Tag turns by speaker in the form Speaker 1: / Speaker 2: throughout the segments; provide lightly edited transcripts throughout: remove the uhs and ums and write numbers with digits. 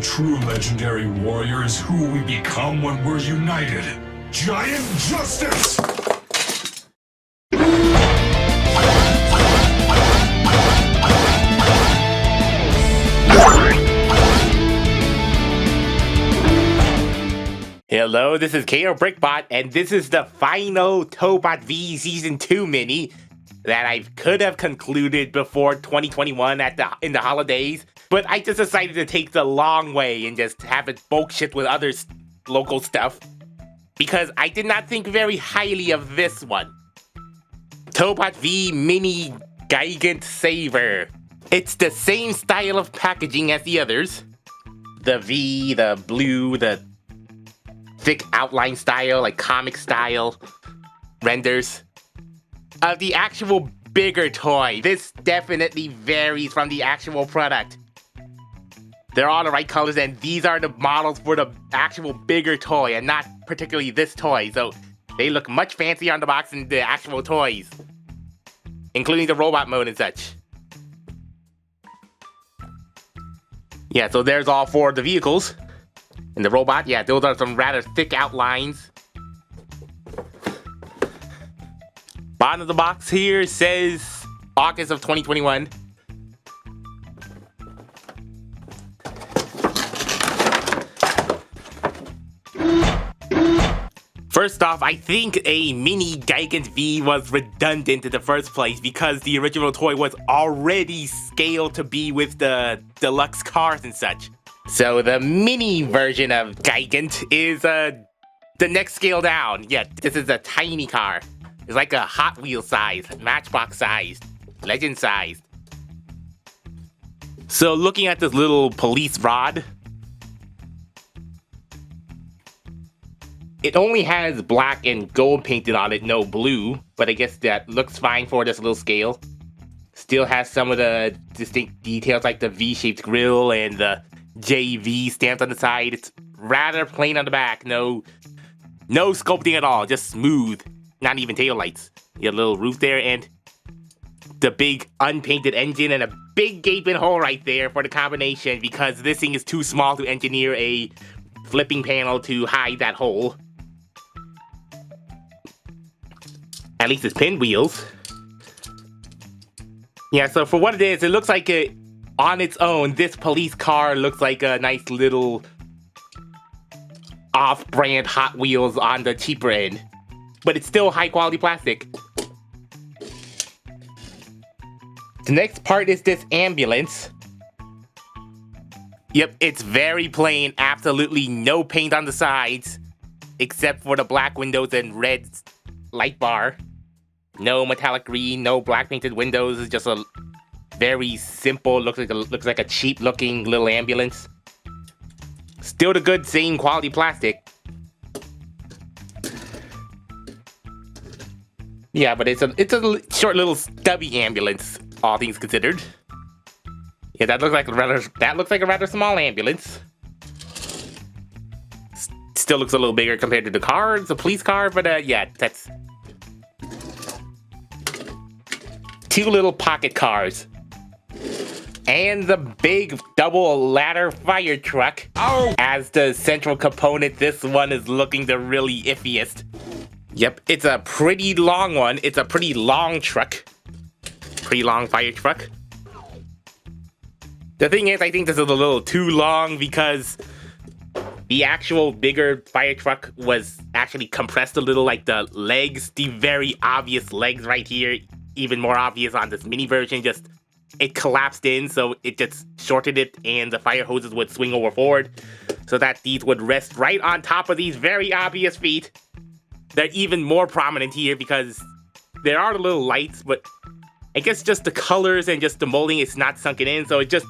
Speaker 1: true legendary warrior is who we become when we're united. Giant Justice!
Speaker 2: Hello, this is KRBrickBot, and this is the final Tobot V Season 2 mini that I could have concluded before 2021 in the holidays, but I just decided to take the long way and just have it bulk shit with other local stuff, because I did not think very highly of this one. Tobot V Mini Gigant Saver. It's the same style of packaging as the others. The V, the blue, the thick outline style, like comic style renders. The actual bigger toy, this definitely varies from the actual product. They're all the right colors, and these are the models for the actual bigger toy, and not particularly this toy, so they look much fancier on the box than the actual toys, including the robot mode and such. Yeah, so there's all four of the vehicles. And the robot, yeah, those are some rather thick outlines. Bottom of the box here says August of 2021. First off, I think a mini Gigant V was redundant in the first place because the original toy was already scaled to be with the deluxe cars and such. So the mini version of Gigant is the next scale down. Yeah, this is a tiny car. It's like a Hot Wheels size, Matchbox sized, Legend sized. So looking at this little police rod, it only has black and gold painted on it, no blue, but I guess that looks fine for this little scale. Still has some of the distinct details like the V-shaped grille and the JV stamped on the side. It's rather plain on the back, no sculpting at all, just smooth, not even taillights. You got a little roof there and the big unpainted engine and a big gaping hole right there for the combination because this thing is too small to engineer a flipping panel to hide that hole. At least it's pinwheels. Yeah, so for what it is, it looks like on its own, this police car looks like a nice little off-brand Hot Wheels on the cheaper end. But it's still high-quality plastic. The next part is this ambulance. Yep, it's very plain, absolutely no paint on the sides, except for the black windows and red light bar. No metallic green, no black painted windows, it's just a very simple, looks like a cheap looking little ambulance. Still the good same quality plastic. Yeah, but it's a short little stubby ambulance, all things considered. Yeah, that looks like a rather small ambulance. Still looks a little bigger compared to the car. It's a police car, but yeah, that's two little pocket cars. And the big double ladder fire truck. Oh! As the central component, this one is looking the really iffiest. Yep, it's a pretty long one. It's a pretty long truck. Pretty long fire truck. The thing is, I think this is a little too long because the actual bigger fire truck was actually compressed a little, like the legs, the very obvious legs right here, even more obvious on this mini version, just it collapsed in, so it just shortened it, and the fire hoses would swing over forward, so that these would rest right on top of these very obvious feet. They're even more prominent here because there are the little lights, but I guess just the colors and just the molding is not sunken in, so it just,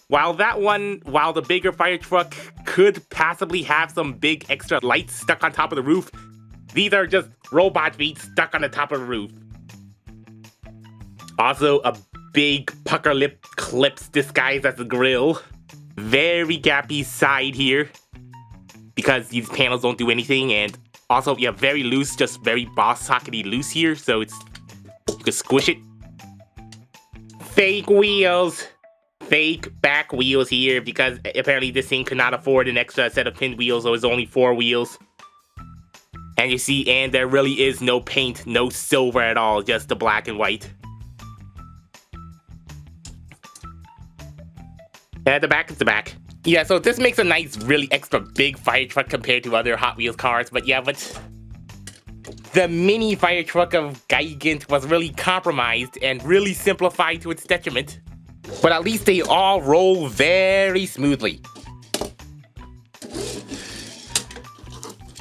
Speaker 2: while the bigger fire truck could possibly have some big extra lights stuck on top of the roof, these are just robot feet stuck on the top of the roof. Also, a big pucker lip clips disguised as a grill. Very gappy side here because these panels don't do anything, and also, yeah, very loose, just very boss sockety loose here, so you can squish it. Fake wheels. fake back wheels here because apparently this thing could not afford an extra set of pinwheels, so it's only 4 wheels. And you see, and there really is no paint, no silver at all, just the black and white. And the back is the back. Yeah, so this makes a nice, really extra big fire truck compared to other Hot Wheels cars, but yeah, but the mini fire truck of Gigant was really compromised and really simplified to its detriment. But at least they all roll very smoothly.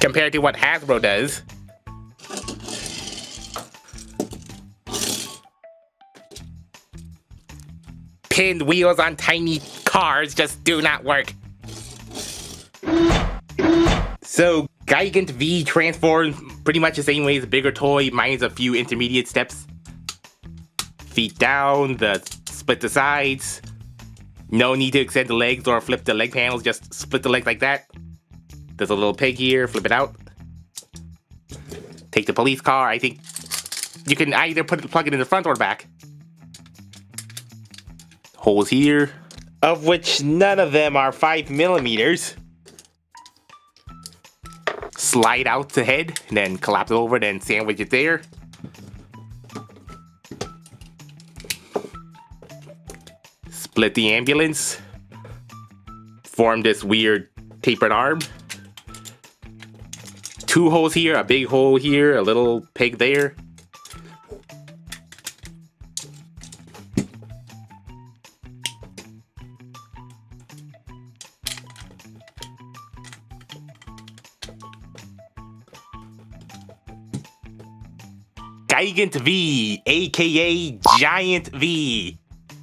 Speaker 2: Compared to what Hasbro does. Pinned wheels on tiny cars just do not work. So, Gigant V transforms pretty much the same way as a bigger toy, minus a few intermediate steps. Feet down, split the sides. No need to extend the legs or flip the leg panels, just split the legs like that. There's a little peg here, flip it out. Take the police car, I think you can either plug it in the front or back. Holes here, of which none of them are 5mm. Slide out the head, and then collapse it over, then sandwich it there. Split the ambulance. Form this weird tapered arm. 2 holes here, a big hole here, a little peg there. Gigant V, aka Giant V.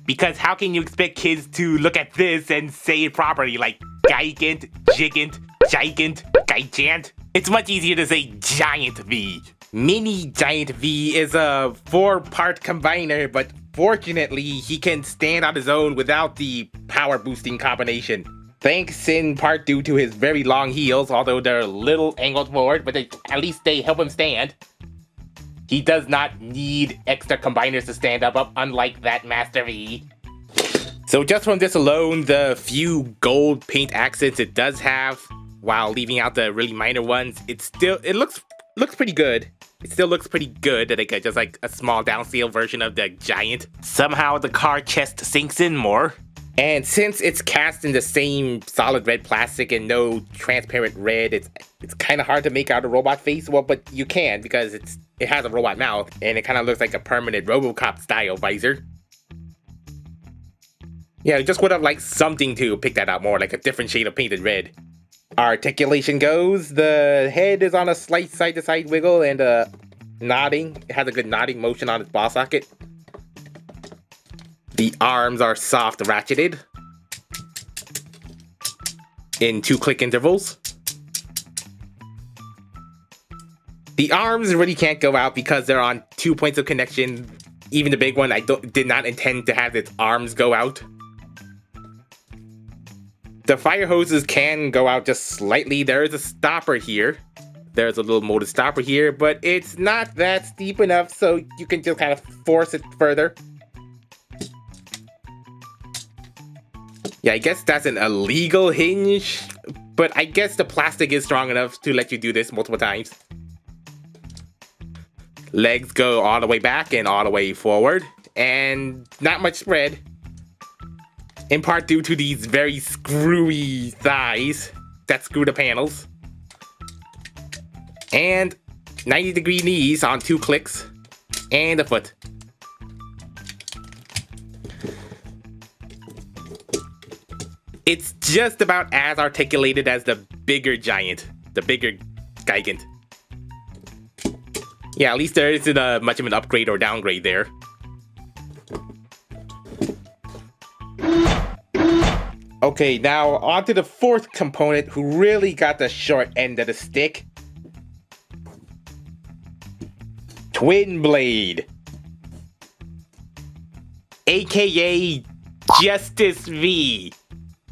Speaker 2: Because how can you expect kids to look at this and say it properly like Gigant, Gigant, Gigant? It's much easier to say Giant V. Mini Giant V is a 4-part combiner, but fortunately he can stand on his own without the power boosting combination. Thanks in part due to his very long heels, although they're a little angled forward, but at least they help him stand. He does not need extra combiners to stand up, unlike that Master V. So just from this alone, the few gold paint accents it does have, while leaving out the really minor ones, it looks pretty good. It still looks pretty good, like just like a small downscale version of the Giant. Somehow the car chest sinks in more. And since it's cast in the same solid red plastic and no transparent red, it's kind of hard to make out a robot face. Well, but you can because it has a robot mouth and it kind of looks like a permanent RoboCop style visor. Yeah, I just would have liked something to pick that out more, like a different shade of painted red. Articulation goes, the head is on a slight side-to-side wiggle and nodding. It has a good nodding motion on its ball socket. The arms are soft ratcheted in 2-click intervals. The arms really can't go out because they're on 2 points of connection. Even the big one, I did not intend to have its arms go out. The fire hoses can go out just slightly. There is a stopper here. There's a little molded stopper here, but it's not that steep enough, so you can just kind of force it further. Yeah, I guess that's an illegal hinge, but I guess the plastic is strong enough to let you do this multiple times. Legs go all the way back and all the way forward, and not much spread. In part due to these very screwy thighs that screw the panels. And 90-degree knees on 2 clicks, and a foot. It's just about as articulated as the bigger Giant, the bigger Gigant. Yeah, at least there isn't much of an upgrade or downgrade there. Okay, now on to the 4th component who really got the short end of the stick. Twin Blade. AKA Justice V.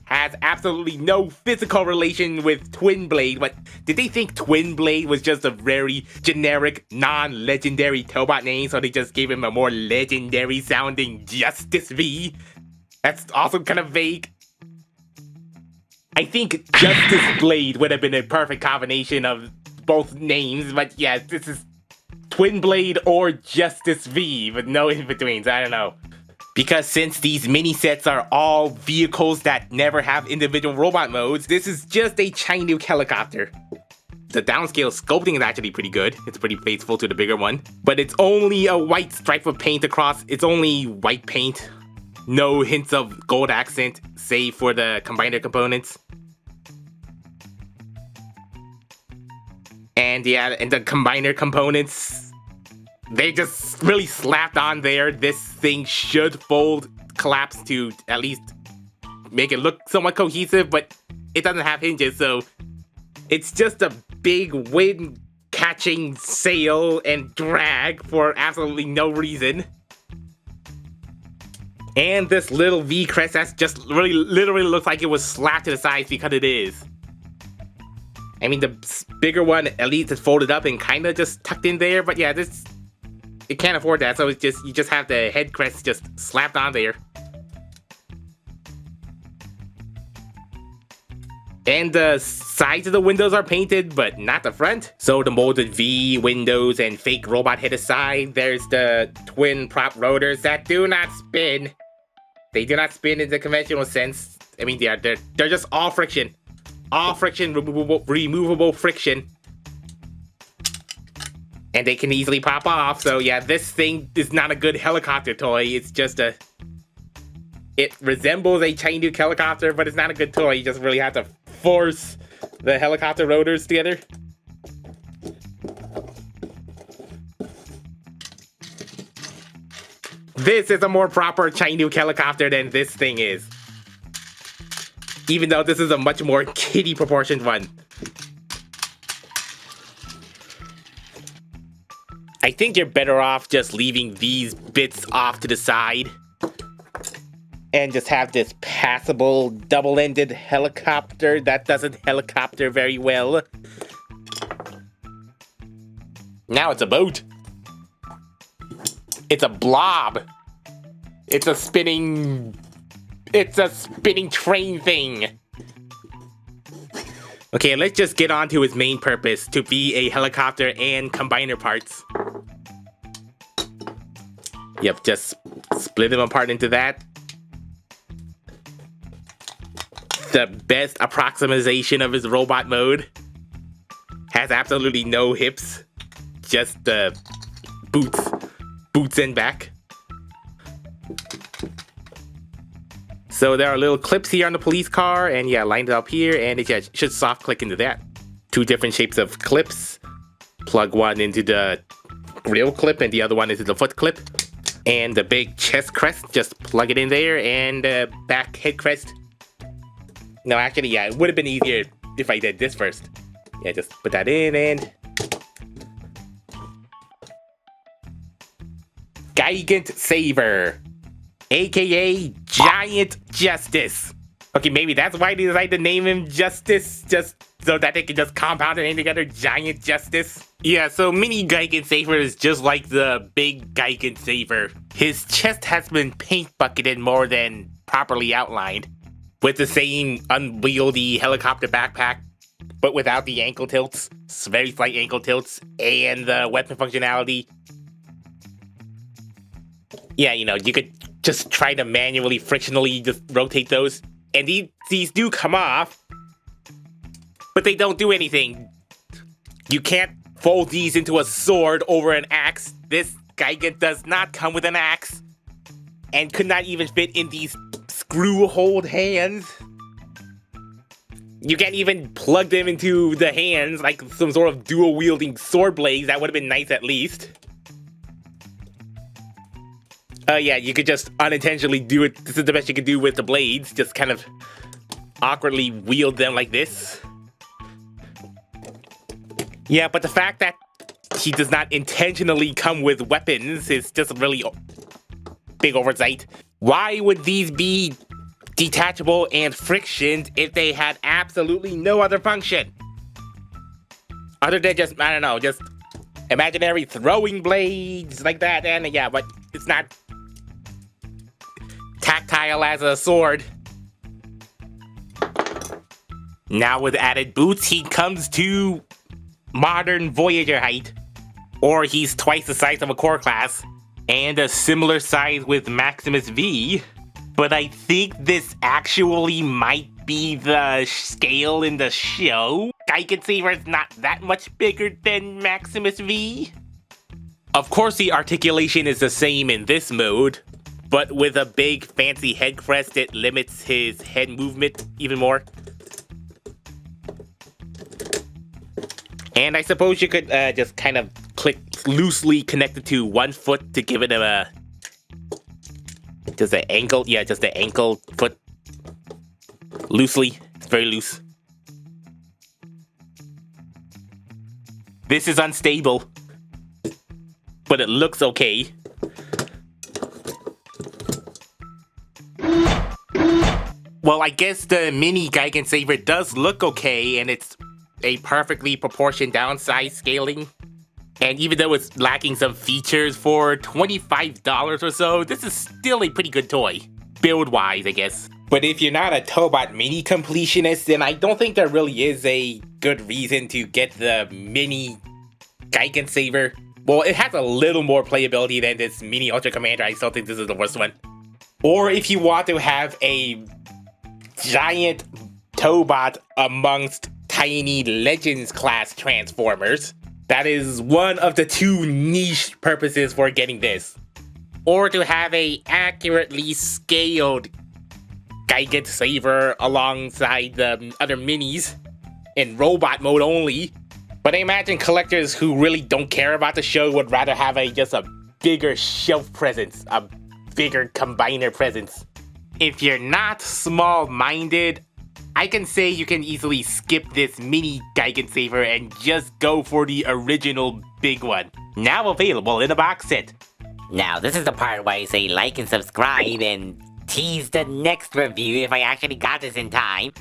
Speaker 2: Has absolutely no physical relation with Twin Blade, but did they think Twin Blade was just a very generic, non-legendary Tobot name, so they just gave him a more legendary sounding Justice V? That's also kind of vague. I think Justice Blade would have been a perfect combination of both names, but yeah, this is Twin Blade or Justice V, but no in-betweens, I don't know. Because since these mini-sets are all vehicles that never have individual robot modes, this is just a Chinook helicopter. The downscale sculpting is actually pretty good. It's pretty faithful to the bigger one. But it's only a white stripe of paint across. It's only white paint. No hints of gold accent, save for the combiner components. And yeah, and the combiner components, they just really slapped on there. This thing should fold, collapse to at least make it look somewhat cohesive, but it doesn't have hinges, so it's just a big wind-catching sail and drag for absolutely no reason. And this little V crest that's just really literally looks like it was slapped to the sides because it is. I mean, the bigger one at least is folded up and kind of just tucked in there, but yeah, this it can't afford that, so it's just you just have the head crest just slapped on there. And the sides of the windows are painted, but not the front. So the molded V windows and fake robot head aside, there's the twin prop rotors that do not spin. They do not spin in the conventional sense. I mean, they're just all friction. All friction, removable friction. And they can easily pop off, so yeah, this thing is not a good helicopter toy. It's just a... It resembles a Chinook helicopter, but it's not a good toy. You just really have to force the helicopter rotors together. This is a more proper Chinook helicopter than this thing is. Even though this is a much more kiddie proportioned one. I think you're better off just leaving these bits off to the side. And just have this passable double-ended helicopter that doesn't helicopter very well. Now it's a boat. It's a blob. It's a spinning train thing. Okay, let's just get on to its main purpose, to be a helicopter and combiner parts. Yep, just split them apart into that. The best approximation of his robot mode. Has absolutely no hips. Just the boots and back. So there are little clips here on the police car, and yeah, lined it up here, and it should soft click into that. Two different shapes of clips. Plug one into the grill clip and the other one into the foot clip. And the big chest crest, just plug it in there, and the back head crest. No, actually, yeah, it would have been easier if I did this first. Yeah, just put that in and... Gigant Saber, aka Giant Justice. Okay, maybe that's why they decided to name him Justice, just so that they can just compound the name together, Giant Justice. Yeah, so mini Gigant Saber is just like the big Gigant Saber. His chest has been paint bucketed more than properly outlined, with the same unwieldy helicopter backpack, but without the ankle tilts, very slight ankle tilts, and the weapon functionality. Yeah, you know, you could just try to manually, frictionally just rotate those. And these do come off, but they don't do anything. You can't fold these into a sword over an axe. This Gigant does not come with an axe, and could not even fit in these screw-hold hands. You can't even plug them into the hands like some sort of dual-wielding sword blades. That would have been nice at least. Yeah, you could just unintentionally do it. This is the best you could do with the blades. Just kind of awkwardly wield them like this. Yeah, but the fact that he does not intentionally come with weapons is just a really big oversight. Why would these be detachable and frictioned if they had absolutely no other function? Other than just, I don't know, just imaginary throwing blades like that, and yeah, but it's not tactile as a sword. Now with added boots, he comes to modern Voyager height, or he's twice the size of a core class, and a similar size with Maximus V. But I think this actually might be the scale in the show. Gigant Saber is not that much bigger than Maximus V. Of course, the articulation is the same in this mode, but with a big fancy head crest, it limits his head movement even more. And I suppose you could just kind of loosely connect it to one foot to give it a just the ankle, yeah, just the ankle foot. Loosely, it's very loose. This is unstable, but it looks okay. Well, I guess the mini Gigant Saber does look okay, and it's a perfectly proportioned downside scaling. And even though it's lacking some features for $25 or so, this is still a pretty good toy. Build-wise, I guess. But if you're not a Tobot mini completionist, then I don't think there really is a good reason to get the mini Gigant Saber. Well, it has a little more playability than this mini Ultra Commander. I still think this is the worst one. Or if you want to have a giant Tobot amongst tiny Legends class Transformers, that is one of the two niche purposes for getting this. Or to have a accurately scaled Gigant Saber alongside the other minis in robot mode only. But I imagine collectors who really don't care about the show would rather have just a bigger shelf presence, a bigger combiner presence. If you're not small-minded, I can say you can easily skip this mini Gigant Saber and just go for the original big one. Now available in a box set.
Speaker 3: Now, this is the part where I say like and subscribe and tease the next review if I actually got this in time.